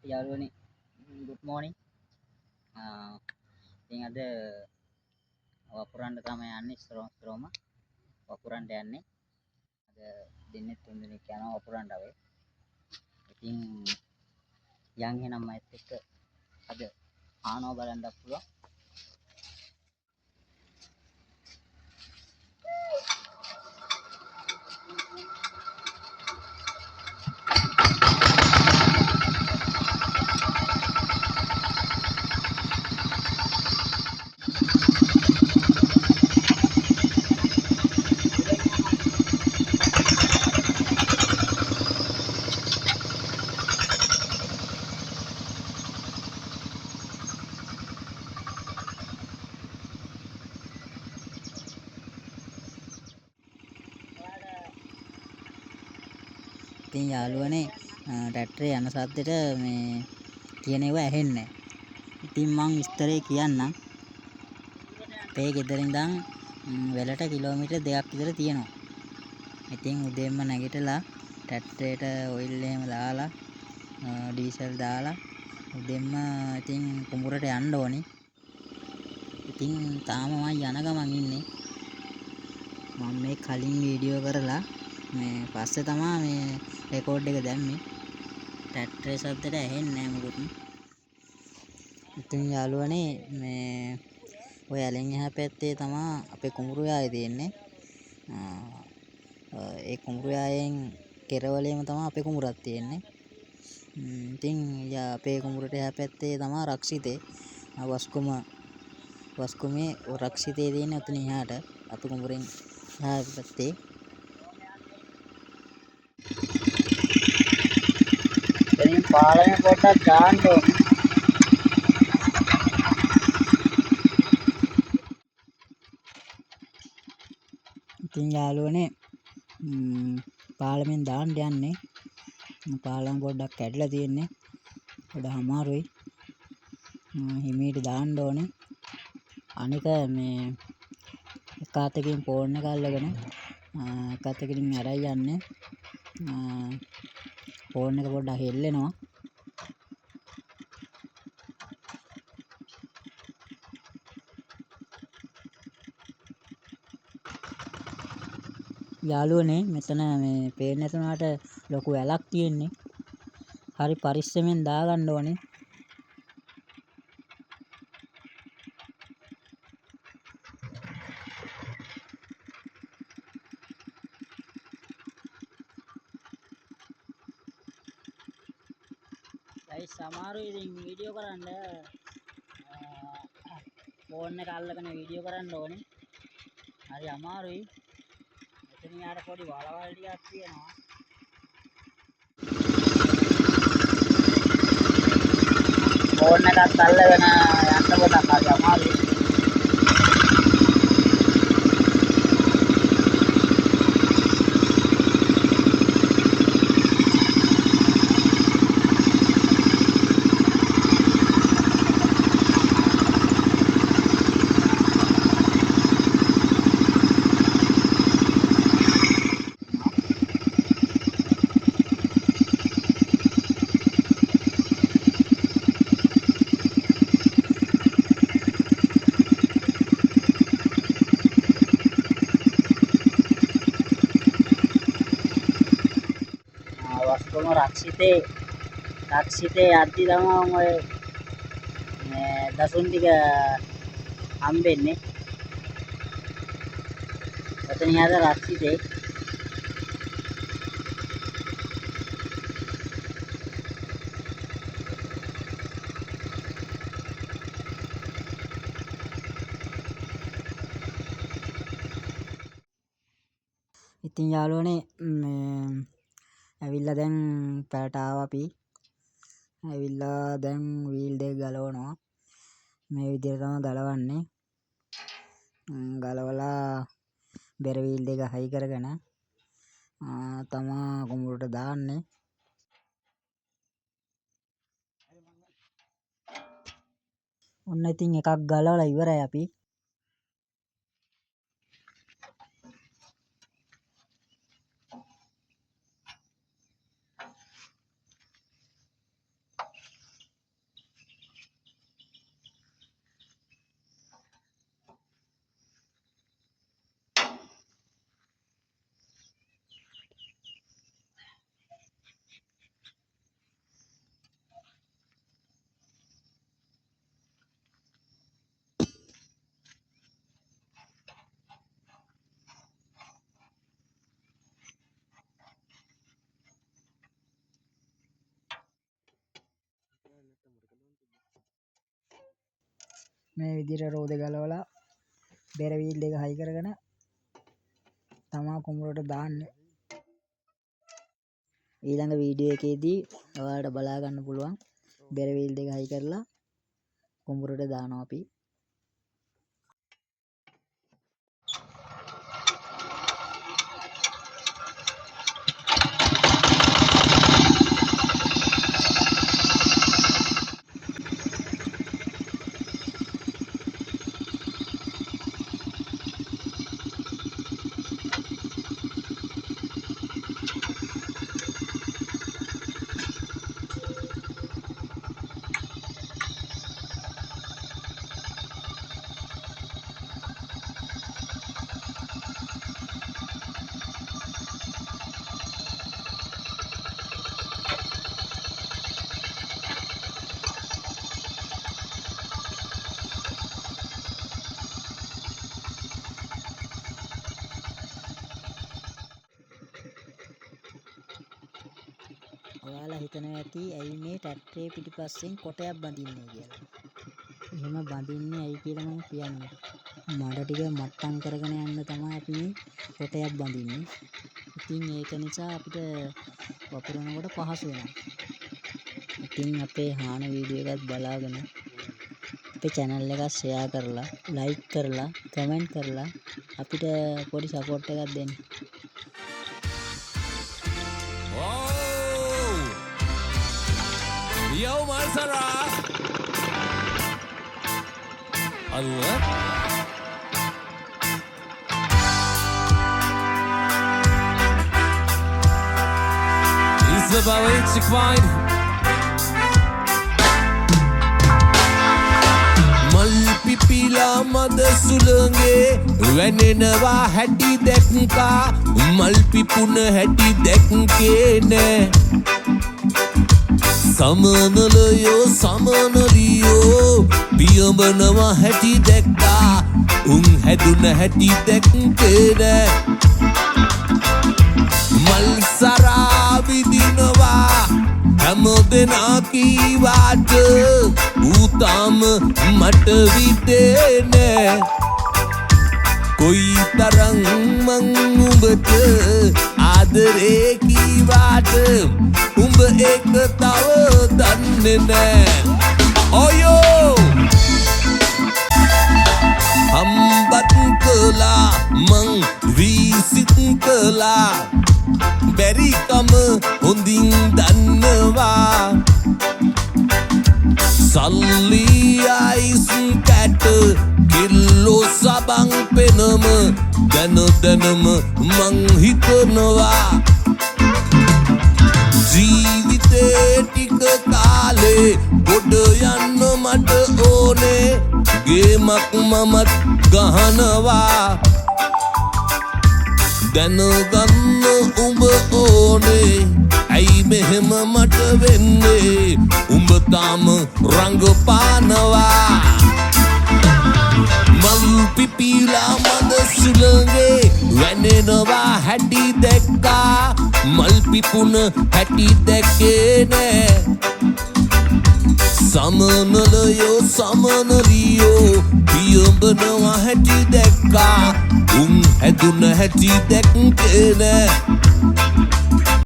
යාළුවනි good morning. ඉතින් අද වපුරන්න තමයි යන්නේ ස්ත්‍රෝම වපුරන්න යන්නේ. අද දෙන්නේ තුන් දෙනෙක් යනවා වපුරන්න ආවේ. ඉතින් යන් එහෙනම් මයිත් එක්ක අද ආනෝ බලන්නත් පුළුවන්. ඉතින් යාළුවනේ ට්‍රැක්ටරේ යන සද්දෙට මේ කියන ඒවා ඇහෙන්නේ නැහැ. ඉතින් මං විස්තරේ කියන්නම්. අපේ ගෙදර ඉඳන් වෙලට කිලෝමීටර් 2ක් විතර තියෙනවා. ඉතින් උදේම නැගිටලා ට්‍රැක්ටරේට ඔයිල් එහෙම දාලා ඩීසල් දාලා උදෙන්ම ඉතින් කුඹුරට යන්න ඕනේ. ඉතින් තාම මම යන ගමන් ඉන්නේ. මම මේ කලින් වීඩියෝ කරලා මේ පස්සේ තමයි මේ රෙකෝඩ් එක දැම්මේ. ට්‍රැක්ටරේ සද්දට ඇහෙන්නේ නැහැ මොකුත්. ඉතින් යාළුවනේ මේ ඔය ඇලෙන් එහා පැත්තේ තමයි අපේ කුඹුරු යාය තියෙන්නේ. ඒ කුඹුරු යායෙන් කෙරවලේම තමයි අපේ කුඹුරක් තියෙන්නේ. ඉතින් අපේ කුඹුරට එහා පැත්තේ තමයි රක්ෂිතේ වස්කුමේ රක්ෂිතේ තියෙන්නේ උතන එහාට අපේ කුඹුරෙන් එහා පැත්තේ. එතනින් පාලනය පොඩ්ඩක් දාන්න ඕනේ. ඉතින් යාළුවනේ පාලමෙන් දාන්න යන්නේ. පාලම පොඩ්ඩක් කැඩලා තියෙන්නේ. පොඩ අමාරුයි. හිමීට දාන්න ඕනේ. අනික මේ එක අතකින් ෆෝන් එක අල්ලගෙන එක අතකින් අරයි යන්නේ. ෆෝන් එක පොඩ්ඩක් හෙල්ලෙනවා. යාළුවනේ මෙතන මේ පේන්නේ නැතුණාට ලොකු ඇලක් තියෙන්නේ. හරි පරිස්සමෙන් දාගන්න ඕනේ. ඒ සමහරව ඉතින් වීඩියෝ කරන්න ෆෝන් එක අල්ලගෙන වීඩියෝ කරන්න ඕනේ. හරි අමාරුයි. එතන යාර පොඩි වලවල් ටිකක් තියෙනවා. ෆෝන් එකත් අල්ලගෙන යන්න පොඩක් හරි අමාරුයි. වස්තුම රක්ෂිතේ යද්දි තමයි ඔය මේ දසුන් ටික හම්බෙන්නේ. එතන යද රක්ෂිතේ. ඉතින් යාළුවනේ ඇවිල්ලා දැන් පැයට ආවා අපි. ඇවිල්ලා දැන් වීල් දෙක ගලවනවා. මේ විදිහට තමයි ගලවන්නේ. ගලවලා බෙර වීල් දෙක හයි කරගෙන තමා කුඹුරට දාන්නේ. ඔන්න ඉතින් එකක් ගලවලා ඉවරයි අපි. මේ විදිහට රෝද ගලවලා බෙර වීල් එක හයි කරගෙන තමා කුඹුරට දාන්නේ. ඊළඟ වීඩියෝ එකේදී ඔයාලට බලා ගන්න පුළුවන් බෙර වීල් දෙක හයි කරලා කුඹුරට දානවා අපි. ඔයාලා හිතනවා ඇති ඇයි මේ ට්‍රැක්ටරේ පිටිපස්සෙන් කොටයක් බඳින්නේ කියලා. එහෙම බඳින්නේ ඇයි කියලා මම කියන්නේ. මඩ ටික මට්ටම් කරගෙන යන්න තමයි අපි මේ කොටයක් බඳින්නේ. ඉතින් ඒක නිසා අපිට වපුරනකොට පහසු වෙනවා. ඉතින් අපේ හාන වීඩියෝ එකත් බලාගෙන අපේ channel එක share කරලා, like කරලා, comment කරලා අපිට පොඩි support එකක් දෙන්න. Yo, Marsara! Allah? It's about it's fine. Mal pipila mad sulange wenenwa hatti dekka mal pipuna hatti dekke ne සමනලයෝ සමනලියෝ පියඹනවා හැටි දැක්කා උන් හැදුන හැටි දැක්කේ මල් සරා විදිනවා හැම දෙනා කීවාට ඌ තාම මට විදේ නෑ කොයි තරම් මං උඹට ආදරේ කීවාට උඹ ඒක තව දන්නේ නෑ ඔයෝ හම්බත් කළා මං විසිත් කළා බැරිකම හොඳින් දන්නවා සල්ලි අයිස් කැට කිල්ලෝ සබන් පෙනම දැන දැනම මං හිතනවා ජීවිතේ ටික කාලේ ගොඩ යන්න මට ඕනේ ගේමක් මමත් ගහනවා දැනගන්න උඹ ඕනේ ඇයි මෙහෙම මට වෙන්නේ උඹ තාම රංගපානවා මල් පිපිලා මද සුළඟේ වැනෙනවා හැටි දැක්කා මල් පිපුන හැටි දැක්කේ නෑ සමනලයෝ සමනලියෝ පියඹනවා හැටි දැක්කා උන් හැදුන හැටි දැක්කේ නෑ